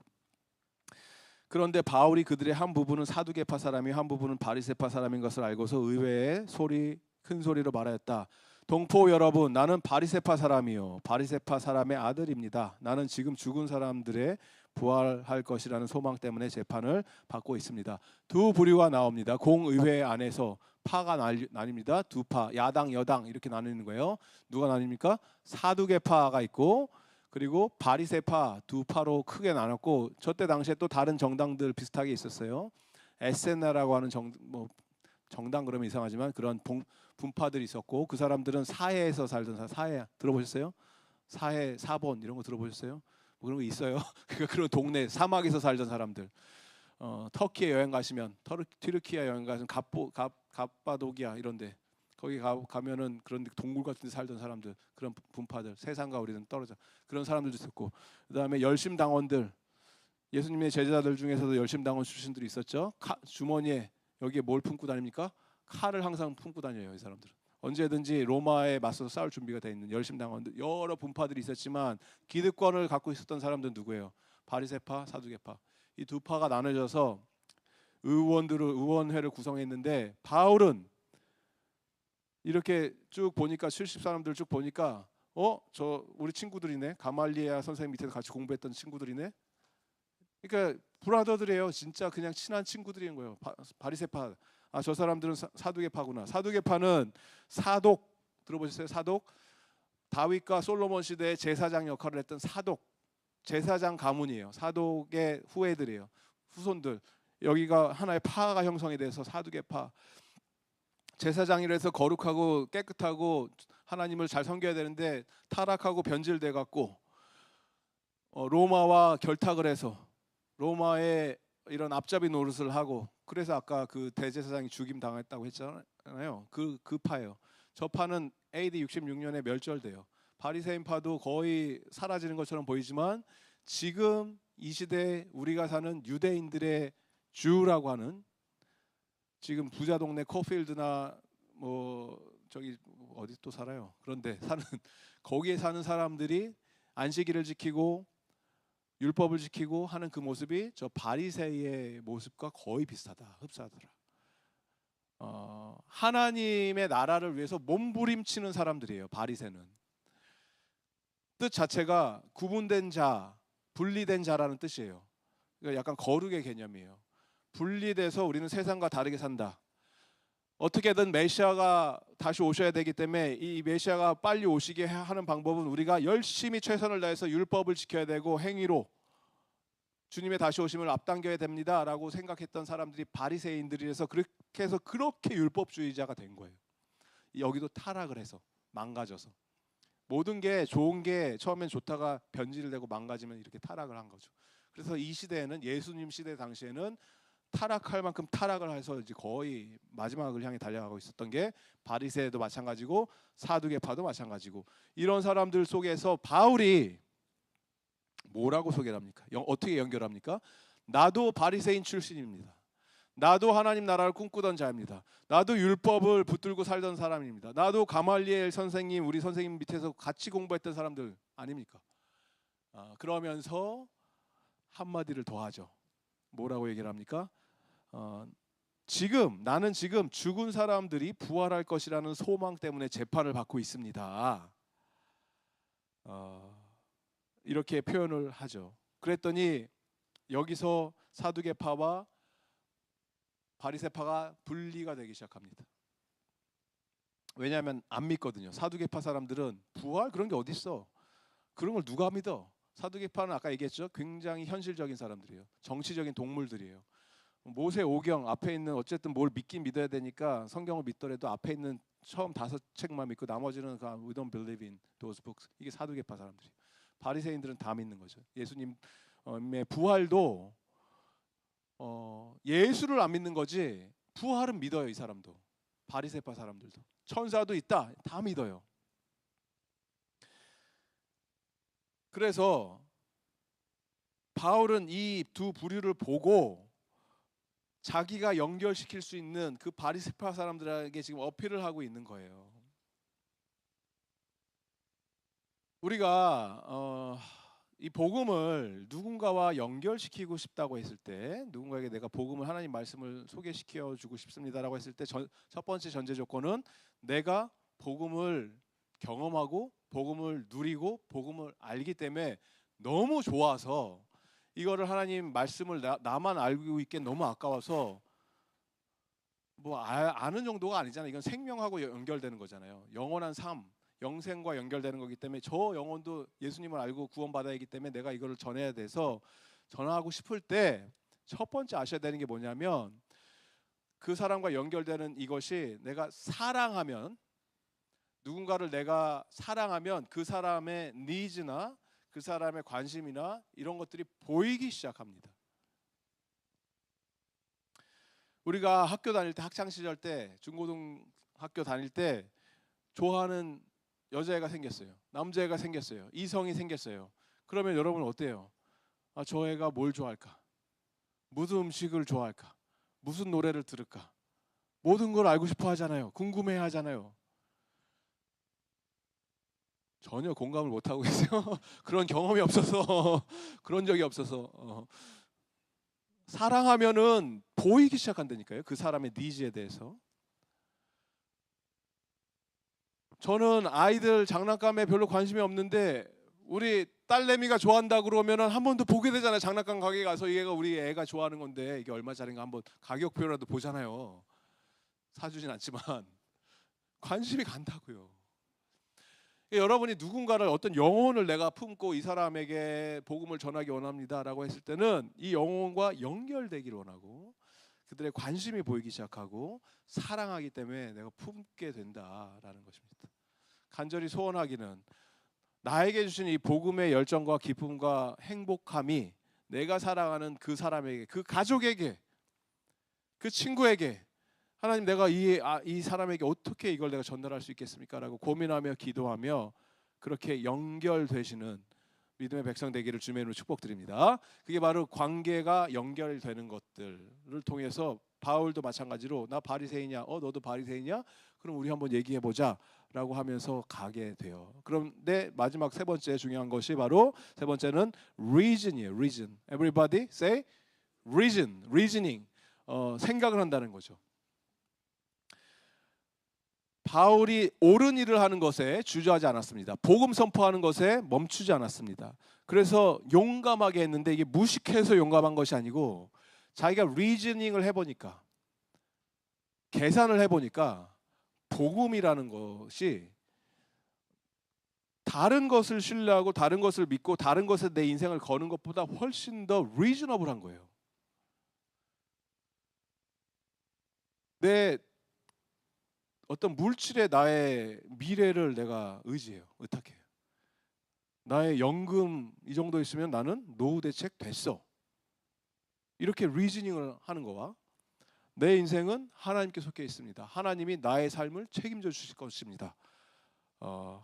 S1: 그런데 바울이 그들의 한 부분은 사두개파 사람이 한 부분은 바리새파 사람인 것을 알고서 의회에 큰 소리로 말하였다. 동포 여러분, 나는 바리새파 사람이요 바리새파 사람의 아들입니다. 나는 지금 죽은 사람들의 부활할 것이라는 소망 때문에 재판을 받고 있습니다. 두 부류가 나옵니다. 공의회 안에서 파가 나뉩니다. 두 파, 야당 여당 이렇게 나뉘는 거예요. 누가 나뉩니까? 사두개파가 있고 그리고 바리새파, 두 파로 크게 나눴고, 저때 당시에 또 다른 정당들 비슷하게 있었어요. 에세나라고 하는 정당 그러면 이상하지만 그런 분파들이 있었고, 그 사람들은 사해에서 살던 사해 들어보셨어요? 사해, 사본 이런 거 들어보셨어요? 뭐 그런 거 있어요. 그러니까 그런 동네 사막에서 살던 사람들. 터키에 여행 가시면 튀르키예 여행 가시면 갑바도기아 이런데 거기 가면은 그런 동굴 같은 데 살던 사람들, 그런 분파들, 세상과 우리는 떨어져 그런 사람들도 있었고, 그다음에 열심당원들, 예수님의 제자들 중에서도 열심당원 출신들이 있었죠. 주머니에 여기에 뭘 품고 다닙니까? 칼을 항상 품고 다녀요. 이 사람들은 언제든지 로마에 맞서서 싸울 준비가 돼 있는 열심당원들, 여러 분파들이 있었지만 기득권을 갖고 있었던 사람들은 누구예요? 바리새파, 사두개파. 이 두 파가 나눠져서 의원회를 구성했는데, 바울은 이렇게 쭉 보니까 70 사람들 쭉 보니까 저 우리 친구들이네. 가말리엘 선생님 밑에서 같이 공부했던 친구들이네. 그러니까 브라더들이에요. 진짜 그냥 친한 친구들인 거예요. 바리새파. 저 사람들은 사두개파구나. 사두개파는 사독 들어보셨어요? 사독. 다윗과 솔로몬 시대에 제사장 역할을 했던 사독. 제사장 가문이에요. 사독의 후예들이에요. 후손들. 여기가 하나의 파가 형성이 돼서 사두개파. 제사장이라서 거룩하고 깨끗하고 하나님을 잘 섬겨야 되는데 타락하고 변질돼 갖고 로마와 결탁을 해서 로마의 이런 앞잡이 노릇을 하고, 그래서 아까 그 대제사장이 죽임 당했다고 했잖아요. 그 파예요. 저 파는 AD 66년에 멸절돼요. 바리새인 파도 거의 사라지는 것처럼 보이지만 지금 이 시대에 우리가 사는 유대인들의 주라고 하는, 지금 부자 동네 코필드나 뭐 저기 어디 또 살아요. 그런데 사는 거기에 사는 사람들이 안식일을 지키고 율법을 지키고 하는 그 모습이 저 바리새의 모습과 거의 비슷하다, 흡사하더라. 하나님의 나라를 위해서 몸부림치는 사람들이에요. 바리새는 뜻 자체가 구분된 자, 분리된 자라는 뜻이에요. 그러니까 약간 거룩의 개념이에요. 분리돼서 우리는 세상과 다르게 산다. 어떻게든 메시아가 다시 오셔야 되기 때문에 이 메시아가 빨리 오시게 하는 방법은 우리가 열심히 최선을 다해서 율법을 지켜야 되고 행위로 주님의 다시 오심을 앞당겨야 됩니다라고 생각했던 사람들이 바리새인들이라서 그렇게 해서 그렇게 율법주의자가 된 거예요. 여기도 타락을 해서 망가져서 모든 게 좋은 게 처음엔 좋다가 변질되고 망가지면 이렇게 타락을 한 거죠. 그래서 이 시대에는, 예수님 시대 당시에는 타락할 만큼 타락을 해서 이제 거의 마지막을 향해 달려가고 있었던 게 바리새도 마찬가지고 사두개파도 마찬가지고, 이런 사람들 속에서 바울이 뭐라고 소개를 합니까? 어떻게 연결합니까? 나도 바리새인 출신입니다. 나도 하나님 나라를 꿈꾸던 자입니다. 나도 율법을 붙들고 살던 사람입니다. 나도 가말리엘 선생님, 우리 선생님 밑에서 같이 공부했던 사람들 아닙니까? 그러면서 한마디를 더 하죠. 뭐라고 얘기를 합니까? 나는 지금 죽은 사람들이 부활할 것이라는 소망 때문에 재판을 받고 있습니다. 이렇게 표현을 하죠. 그랬더니 여기서 사두개파와 바리새파가 분리가 되기 시작합니다. 왜냐하면 안 믿거든요. 사두개파 사람들은 부활 그런 게 어디 있어? 그런 걸 누가 믿어? 사두개파는 아까 얘기했죠. 굉장히 현실적인 사람들이에요. 정치적인 동물들이에요. 모세 오경 앞에 있는, 어쨌든 뭘 믿긴 믿어야 되니까 성경을 믿더라도 앞에 있는 처음 5책만 믿고 나머지는 we don't believe in those books. 이게 사두개파 사람들이에요. 바리새인들은 다 믿는 거죠. 예수님의 부활도 예수를 안 믿는 거지 부활은 믿어요. 이 사람도, 바리새파 사람들도. 천사도 있다, 다 믿어요. 그래서 바울은 이 두 부류를 보고 자기가 연결시킬 수 있는 그 바리새파 사람들에게 지금 어필을 하고 있는 거예요. 우리가 이 복음을 누군가와 연결시키고 싶다고 했을 때, 누군가에게 내가 복음을, 하나님 말씀을 소개시켜 주고 싶습니다라고 했을 때 첫 번째 전제 조건은 내가 복음을 경험하고 복음을 누리고 복음을 알기 때문에 너무 좋아서 이거를 하나님 말씀을 나만 알고 있기엔 너무 아까워서 뭐 아는 정도가 아니잖아요. 이건 생명하고 연결되는 거잖아요. 영원한 삶, 영생과 연결되는 거기 때문에 저 영혼도 예수님을 알고 구원받아야 하기 때문에 내가 이거를 전해야 돼서 전하고 싶을 때 첫 번째 아셔야 되는 게 뭐냐면, 그 사람과 연결되는 이것이 내가 사랑하면, 누군가를 내가 사랑하면 그 사람의 니즈나 그 사람의 관심이나 이런 것들이 보이기 시작합니다. 우리가 학교 다닐 때, 학창 시절 때, 중고등 학교 다닐 때 좋아하는 여자애가 생겼어요. 남자애가 생겼어요. 이성이 생겼어요. 그러면 여러분 어때요? 아, 저 애가 뭘 좋아할까? 무슨 음식을 좋아할까? 무슨 노래를 들을까? 모든 걸 알고 싶어 하잖아요. 궁금해 하잖아요. 전혀 공감을 못 하고 계세요. 그런 경험이 없어서 그런 적이 없어서 사랑하면은 보이기 시작한다니까요. 그 사람의 니즈에 대해서. 저는 아이들 장난감에 별로 관심이 없는데 우리 딸내미가 좋아한다 그러면은 한 번 더 보게 되잖아요. 장난감 가게 가서 얘가 우리 애가 좋아하는 건데 이게 얼마짜리인가 한번 가격표라도 보잖아요. 사주진 않지만 관심이 간다고요. 여러분이 누군가를 어떤 영혼을 내가 품고 이 사람에게 복음을 전하기 원합니다라고 했을 때는 이 영혼과 연결되기를 원하고 그들의 관심이 보이기 시작하고 사랑하기 때문에 내가 품게 된다라는 것입니다. 간절히 소원하기는 나에게 주신 이 복음의 열정과 기쁨과 행복함이 내가 사랑하는 그 사람에게, 그 가족에게, 그 친구에게 하나님 내가 이 사람에게 어떻게 이걸 내가 전달할 수 있겠습니까? 라고 고민하며 기도하며 그렇게 연결되시는 믿음의 백성 되기를 주님의 이름으로 축복드립니다. 그게 바로 관계가 연결되는 것들을 통해서 바울도 마찬가지로 나 바리새인이야. 너도 바리새인이야? 그럼 우리 한번 얘기해 보자 라고 하면서 가게 돼요. 그런데 마지막 세 번째 중요한 것이 바로 세 번째는 reason이에요. reason. Everybody say reason. reasoning. 생각을 한다는 거죠. 바울이 옳은 일을 하는 것에 주저하지 않았습니다. 복음 선포하는 것에 멈추지 않았습니다. 그래서 용감하게 했는데 이게 무식해서 용감한 것이 아니고 자기가 리즈닝을 해보니까 계산을 해보니까 복음이라는 것이 다른 것을 신뢰하고 다른 것을 믿고 다른 것에 내 인생을 거는 것보다 훨씬 더 리즈너블한 거예요. 내 어떤 물질에 나의 미래를 내가 의지해요. 의탁해요. 나의 연금 이 정도 있으면 나는 노후 대책 됐어. 이렇게 리즈닝을 하는 거와 내 인생은 하나님께 속해 있습니다. 하나님이 나의 삶을 책임져 주실 것입니다.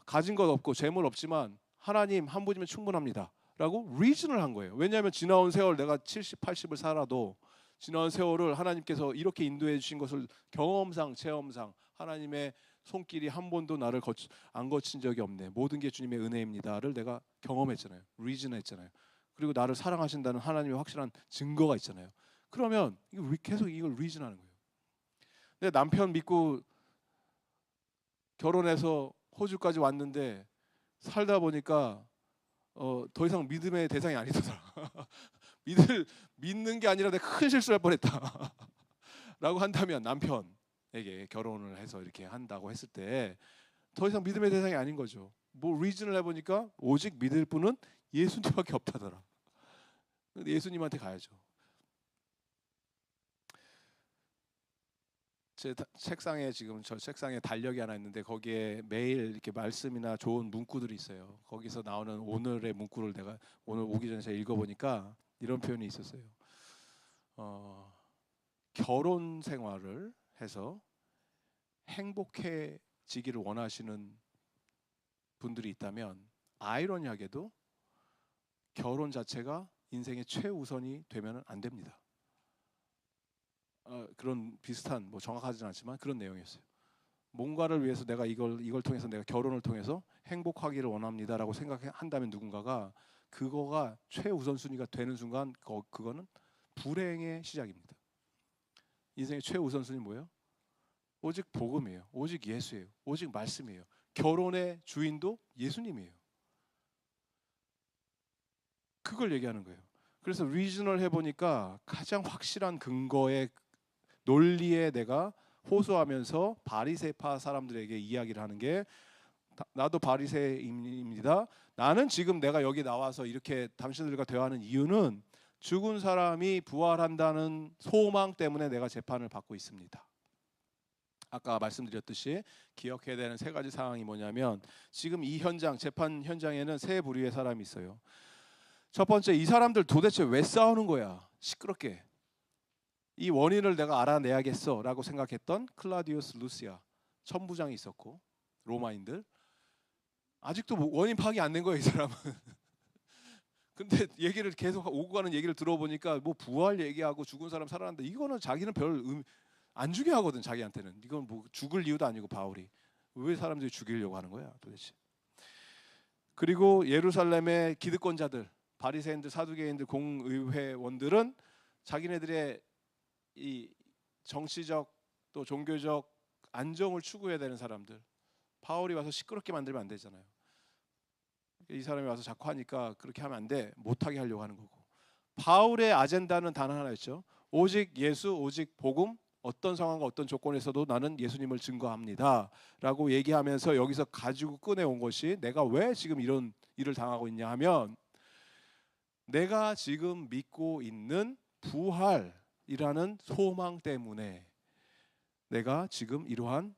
S1: 가진 것 없고 재물 없지만 하나님 한 분이면 충분합니다. 라고 리즌을 한 거예요. 왜냐하면 지나온 세월 내가 70, 80을 살아도 지난 세월을 하나님께서 이렇게 인도해 주신 것을 경험상 체험상 하나님의 손길이 한 번도 나를 안 거친 적이 없네. 모든 게 주님의 은혜입니다를 내가 경험했잖아요. 리즌했잖아요. 그리고 나를 사랑하신다는 하나님의 확실한 증거가 있잖아요. 그러면 계속 이걸 리즌하는 거예요. 내 남편 믿고 결혼해서 호주까지 왔는데 살다 보니까 더 이상 믿음의 대상이 아니더라. 믿는 게 아니라 내가 큰 실수할 뻔했다. 라고 한다면 남편에게 결혼을 해서 이렇게 한다고 했을 때 더 이상 믿음의 대상이 아닌 거죠. 뭐 리즌을 해보니까 오직 믿을 분은 예수님밖에 없다더라. 예수님한테 가야죠. 제 책상에 지금 저 책상에 달력이 하나 있는데 거기에 매일 이렇게 말씀이나 좋은 문구들이 있어요. 거기서 나오는 오늘의 문구를 내가 오늘 오기 전에 제가 읽어보니까 이런 표현이 있었어요. 결혼 생활을 해서 행복해지기를 원하시는 분들이 있다면 아이러니하게도 결혼 자체가 인생의 최우선이 되면 안 됩니다. 그런 비슷한 뭐 정확하지는 않지만 그런 내용이었어요. 뭔가를 위해서 내가 이걸 통해서 내가 결혼을 통해서 행복하기를 원합니다라고 생각한다면 누군가가 그거가 최우선순위가 되는 순간 그거는 불행의 시작입니다. 인생의 최우선순위 뭐예요? 오직 복음이에요. 오직 예수예요. 오직 말씀이에요. 결혼의 주인도 예수님이에요. 그걸 얘기하는 거예요. 그래서 리즈널 해보니까 가장 확실한 근거의 논리에 내가 호소하면서 바리새파 사람들에게 이야기를 하는 게 나도 바리새인입니다. 나는 지금 내가 여기 나와서 이렇게 당신들과 대화하는 이유는 죽은 사람이 부활한다는 소망 때문에 내가 재판을 받고 있습니다. 아까 말씀드렸듯이 기억해야 되는 세 가지 상황이 뭐냐면 지금 이 현장 재판 현장에는 세 부류의 사람이 있어요. 첫 번째, 이 사람들 도대체 왜 싸우는 거야? 시끄럽게. 이 원인을 내가 알아내야겠어라고 생각했던 클라우디우스 루시아 천부장이 있었고 로마인들. 아직도 원인 파악이 안 된 거예요, 이 사람은. 근데 얘기를 계속 오고 가는 얘기를 들어보니까 뭐 부활 얘기하고 죽은 사람 살아난다. 이거는 자기는 별 안 주게 하거든, 자기한테는. 이건 뭐 죽을 이유도 아니고 바울이 왜 사람들이 죽이려고 하는 거야, 도대체. 그리고 예루살렘의 기득권자들, 바리새인들, 사두개인들, 공의회원들은 자기네들의 이 정치적 또 종교적 안정을 추구해야 되는 사람들. 바울이 와서 시끄럽게 만들면 안 되잖아요. 이 사람이 와서 자꾸 하니까 그렇게 하면 안 돼. 못하게 하려고 하는 거고. 바울의 아젠다는 단 하나였죠. 오직 예수, 오직 복음, 어떤 상황과 어떤 조건에서도 나는 예수님을 증거합니다 라고 얘기하면서 여기서 가지고 꺼내온 것이, 내가 왜 지금 이런 일을 당하고 있냐 하면, 내가 지금 믿고 있는 부활이라는 소망 때문에 내가 지금 이러한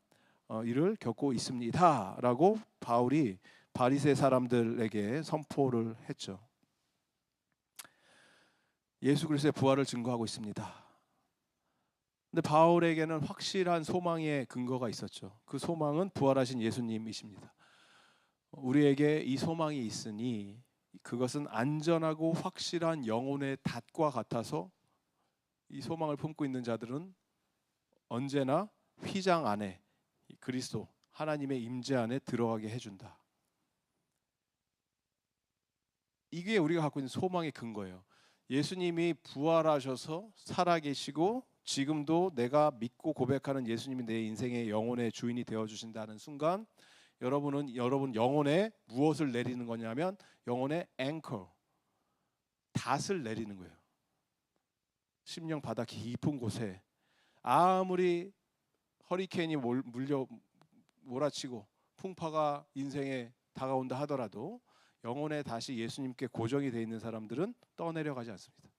S1: 일을 겪고 있습니다 라고 바울이 바리새 사람들에게 선포를 했죠. 예수 그리스도의 부활을 증거하고 있습니다. 근데 바울에게는 확실한 소망의 근거가 있었죠. 그 소망은 부활하신 예수님이십니다. 우리에게 이 소망이 있으니 그것은 안전하고 확실한 영혼의 닷과 같아서 이 소망을 품고 있는 자들은 언제나 휘장 안에, 그리스도 하나님의 임재 안에 들어가게 해준다. 이게 우리가 갖고 있는 소망의 근거예요. 예수님이 부활하셔서 살아계시고 지금도 내가 믿고 고백하는 예수님이 내 인생의 영혼의 주인이 되어주신다는 순간, 여러분 영혼에 무엇을 내리는 거냐면 영혼의 앵커, 닷을 내리는 거예요. 심령 바다 깊은 곳에 아무리 허리케인이 몰아치고 풍파가 인생에 다가온다 하더라도 영혼에 다시 예수님께 고정이 되어 있는 사람들은 떠내려가지 않습니다.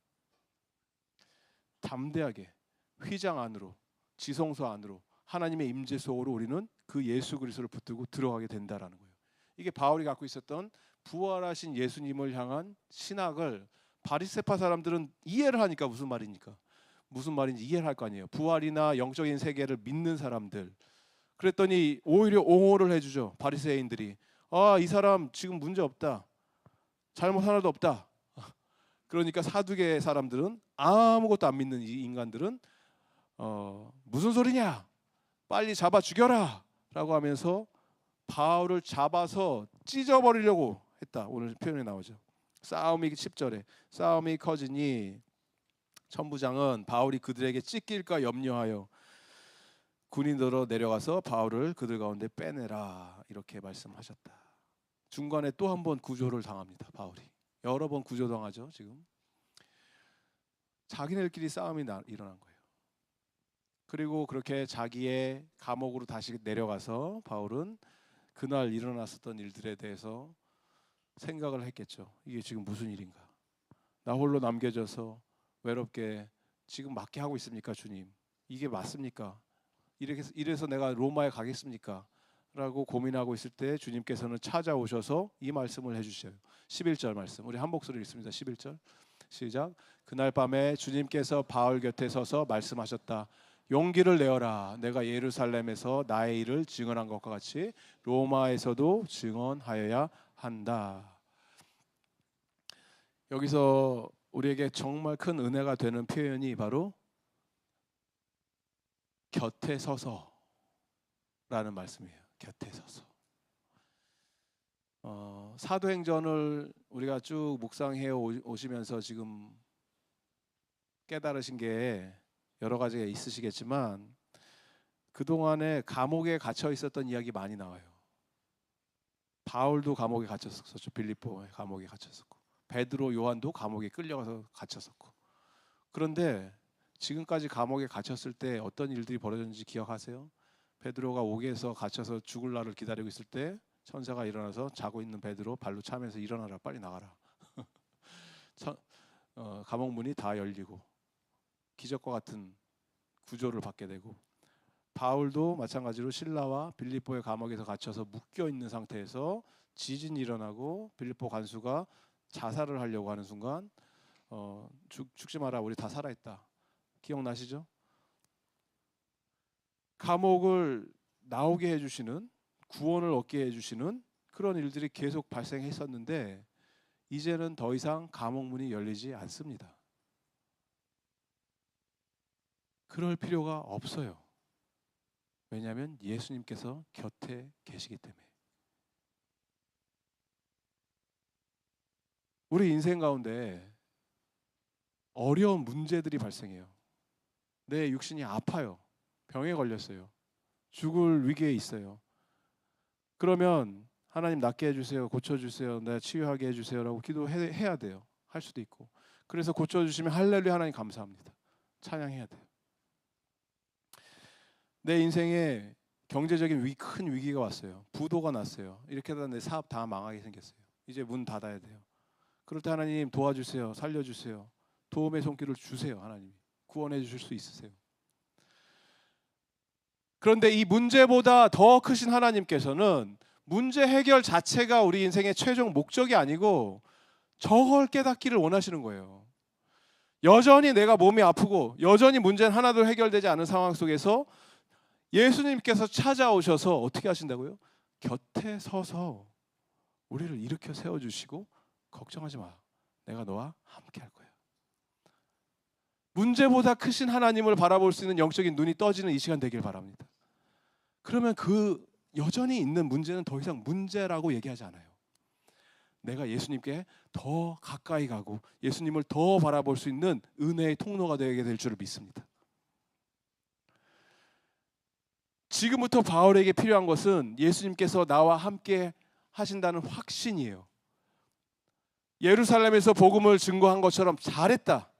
S1: 담대하게 휘장 안으로, 지성소 안으로, 하나님의 임재 속으로 우리는 그 예수 그리스도를 붙들고 들어가게 된다라는 거예요. 이게 바울이 갖고 있었던 부활하신 예수님을 향한 신학을 바리새파 사람들은 이해를 하니까 무슨 말인지 이해를 할 거 아니에요. 부활이나 영적인 세계를 믿는 사람들. 그랬더니 오히려 옹호를 해주죠. 바리새인들이. 이 사람 지금 문제 없다. 잘못 하나도 없다. 그러니까 사두개 사람들은, 아무것도 안 믿는 이 인간들은 무슨 소리냐? 빨리 잡아 죽여라 라고 하면서 바울을 잡아서 찢어버리려고 했다. 오늘 표현에 나오죠. 싸움이 10절에 싸움이 커지니 천부장은 바울이 그들에게 찢길까 염려하여 군인들로 내려가서 바울을 그들 가운데 빼내라 이렇게 말씀하셨다. 중간에 또 한 번 구조를 당합니다. 바울이 여러 번 구조당하죠. 지금 자기네들끼리 싸움이 일어난 거예요. 그리고 그렇게 자기의 감옥으로 다시 내려가서 바울은 그날 일어났었던 일들에 대해서 생각을 했겠죠. 이게 지금 무슨 일인가? 나 홀로 남겨져서 외롭게 지금 맞게 하고 있습니까, 주님? 이게 맞습니까? 이래서 내가 로마에 가겠습니까? 라고 고민하고 있을 때 주님께서는 찾아오셔서 이 말씀을 해주셔요. 11절 말씀, 우리 한 목소리 읽습니다. 11절 시작. 그날 밤에 주님께서 바울 곁에 서서 말씀하셨다. 용기를 내어라. 내가 예루살렘에서 나의 일을 증언한 것과 같이 로마에서도 증언하여야 한다. 여기서 우리에게 정말 큰 은혜가 되는 표현이 바로 곁에 서서라는 말씀이에요. 곁에 서서. 사도행전을 우리가 쭉 묵상해 오시면서 지금 깨달으신 게 여러 가지가 있으시겠지만, 그동안에 감옥에 갇혀 있었던 이야기 많이 나와요. 바울도 감옥에 갇혔었죠. 빌립보에 감옥에 갇혔었고, 베드로, 요한도 감옥에 끌려가서 갇혔었고. 그런데 지금까지 감옥에 갇혔을 때 어떤 일들이 벌어졌는지 기억하세요? 베드로가 옥에서 갇혀서 죽을 날을 기다리고 있을 때 천사가 일어나서 자고 있는 베드로 발로 차면서 일어나라, 빨리 나가라. 감옥 문이 다 열리고 기적과 같은 구조를 받게 되고, 바울도 마찬가지로 신라와 빌립보의 감옥에서 갇혀서 묶여 있는 상태에서 지진이 일어나고 빌립보 관수가 자살을 하려고 하는 순간 죽지 마라, 우리 다 살아있다. 기억나시죠? 감옥을 나오게 해주시는, 구원을 얻게 해주시는 그런 일들이 계속 발생했었는데 이제는 더 이상 감옥문이 열리지 않습니다. 그럴 필요가 없어요. 왜냐하면 예수님께서 곁에 계시기 때문에. 우리 인생 가운데 어려운 문제들이 발생해요. 내 육신이 아파요. 병에 걸렸어요. 죽을 위기에 있어요. 그러면 하나님 낫게 해주세요. 고쳐주세요. 내가 치유하게 해주세요. 라고 기도해야 돼요. 할 수도 있고. 그래서 고쳐주시면 할렐루야 하나님 감사합니다. 찬양해야 돼요. 내 인생에 경제적인 큰 위기가 왔어요. 부도가 났어요. 이렇게 하다 내 사업 다 망하게 생겼어요. 이제 문 닫아야 돼요. 그럴 때 하나님 도와주세요. 살려주세요. 도움의 손길을 주세요. 하나님이 구원해 주실 수 있으세요. 그런데 이 문제보다 더 크신 하나님께서는 문제 해결 자체가 우리 인생의 최종 목적이 아니고 저걸 깨닫기를 원하시는 거예요. 여전히 내가 몸이 아프고 여전히 문제는 하나도 해결되지 않은 상황 속에서 예수님께서 찾아오셔서 어떻게 하신다고요? 곁에 서서 우리를 일으켜 세워주시고 걱정하지 마. 내가 너와 함께 할 거야. 문제보다 크신 하나님을 바라볼 수 있는 영적인 눈이 떠지는 이 시간 되길 바랍니다. 그러면 그 여전히 있는 문제는 더 이상 문제라고 얘기하지 않아요. 내가 예수님께 더 가까이 가고 예수님을 더 바라볼 수 있는 은혜의 통로가 되게 될 줄을 믿습니다. 지금부터 바울에게 필요한 것은 예수님께서 나와 함께 하신다는 확신이에요. 예루살렘에서 복음을 증거한 것처럼 잘했다.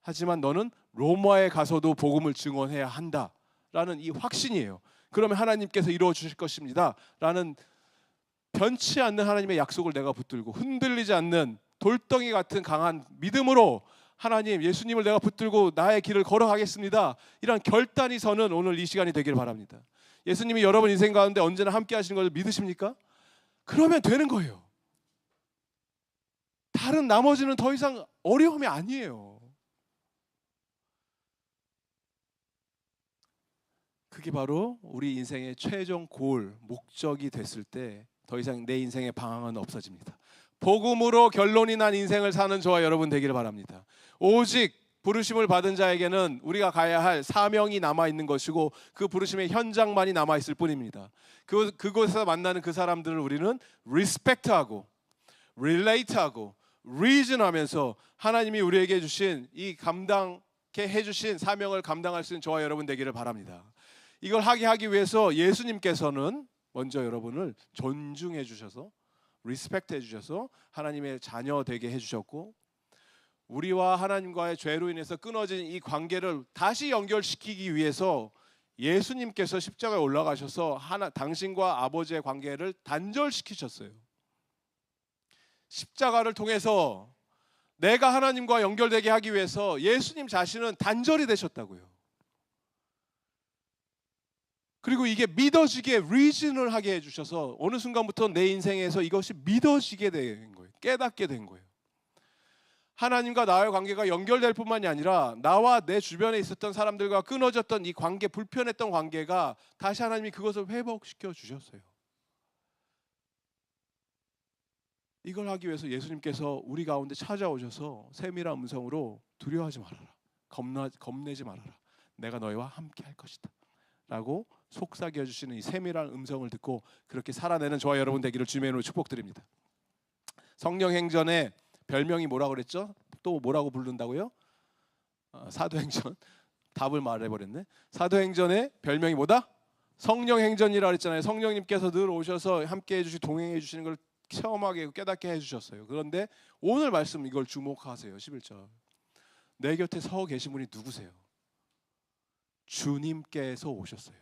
S1: 하지만 너는 로마에 가서도 복음을 증언해야 한다라는 이 확신이에요. 그러면 하나님께서 이루어 주실 것입니다. 라는 변치 않는 하나님의 약속을 내가 붙들고 흔들리지 않는 돌덩이 같은 강한 믿음으로 하나님, 예수님을 내가 붙들고 나의 길을 걸어가겠습니다. 이런 결단이 서는 오늘 이 시간이 되길 바랍니다. 예수님이 여러분 인생 가운데 언제나 함께 하시는 걸 믿으십니까? 그러면 되는 거예요. 다른 나머지는 더 이상 어려움이 아니에요. 그게 바로 우리 인생의 최종 골, 목적이 됐을 때 더 이상 내 인생의 방황은 없어집니다. 복음으로 결론이 난 인생을 사는 저와 여러분 되기를 바랍니다. 오직 부르심을 받은 자에게는 우리가 가야 할 사명이 남아있는 것이고 그 부르심의 현장만이 남아있을 뿐입니다. 그곳에서 만나는 그 사람들을 우리는 리스펙트하고 릴레이트하고 리즌하면서 하나님이 우리에게 주신 이 감당케 해주신 사명을 감당할 수 있는 저와 여러분 되기를 바랍니다. 이걸 하기 위해서 예수님께서는 먼저 여러분을 존중해 주셔서 리스펙트 해 주셔서 하나님의 자녀 되게 해 주셨고 우리와 하나님과의 죄로 인해서 끊어진 이 관계를 다시 연결시키기 위해서 예수님께서 십자가에 올라가셔서 당신과 아버지의 관계를 단절시키셨어요. 십자가를 통해서 내가 하나님과 연결되게 하기 위해서 예수님 자신은 단절이 되셨다고요. 그리고 이게 믿어지게 리즌을 하게 해주셔서 어느 순간부터 내 인생에서 이것이 믿어지게 된 거예요. 깨닫게 된 거예요. 하나님과 나의 관계가 연결될 뿐만이 아니라 나와 내 주변에 있었던 사람들과 끊어졌던 이 관계, 불편했던 관계가 다시 하나님이 그것을 회복시켜 주셨어요. 이걸 하기 위해서 예수님께서 우리 가운데 찾아오셔서 세밀한 음성으로 두려워하지 말아라. 겁내지 말아라. 내가 너희와 함께 할 것이다. 라고 속삭여 주시는 이 세밀한 음성을 듣고 그렇게 살아내는 저와 여러분 되기를 주님의 이름으로 축복드립니다. 성령행전의 별명이 뭐라고 그랬죠? 또 뭐라고 부른다고요? 사도행전. 답을 말해버렸네. 사도행전의 별명이 뭐다? 성령행전이라고 했잖아요. 성령님께서 늘 오셔서 함께 해주시 동행해 주시는 걸 체험하게 깨닫게 해주셨어요. 그런데 오늘 말씀 이걸 주목하세요. 11절. 내 곁에 서 계신 분이 누구세요? 주님께서 오셨어요.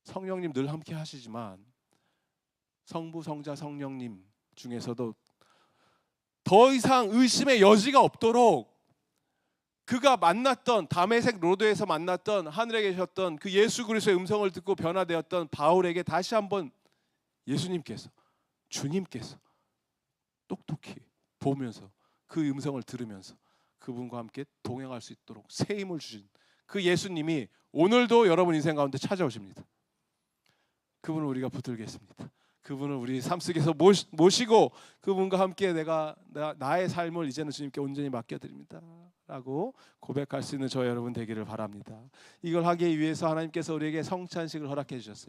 S1: 성령님 늘 함께 하시지만 성부, 성자, 성령님 중에서도 더 이상 의심의 여지가 없도록 그가 만났던 다메섹 로드에서 만났던 하늘에 계셨던 그 예수 그리스도의 음성을 듣고 변화되었던 바울에게 다시 한번 예수님께서 주님께서 똑똑히 보면서 그 음성을 들으면서 그분과 함께 동행할 수 있도록 새 힘을 주신 그 예수님이 오늘도 여러분 인생 가운데 찾아오십니다. 그분을 우리가 붙들겠습니다. 그분을 우리 삶 속에서 모시고 그분과 함께 나의 삶을 이제는 주님께 온전히 맡겨드립니다 라고 고백할 수 있는 저와 여러분 되기를 바랍니다. 이걸 하기 위해서 하나님께서 우리에게 성찬식을 허락해 주셨어요.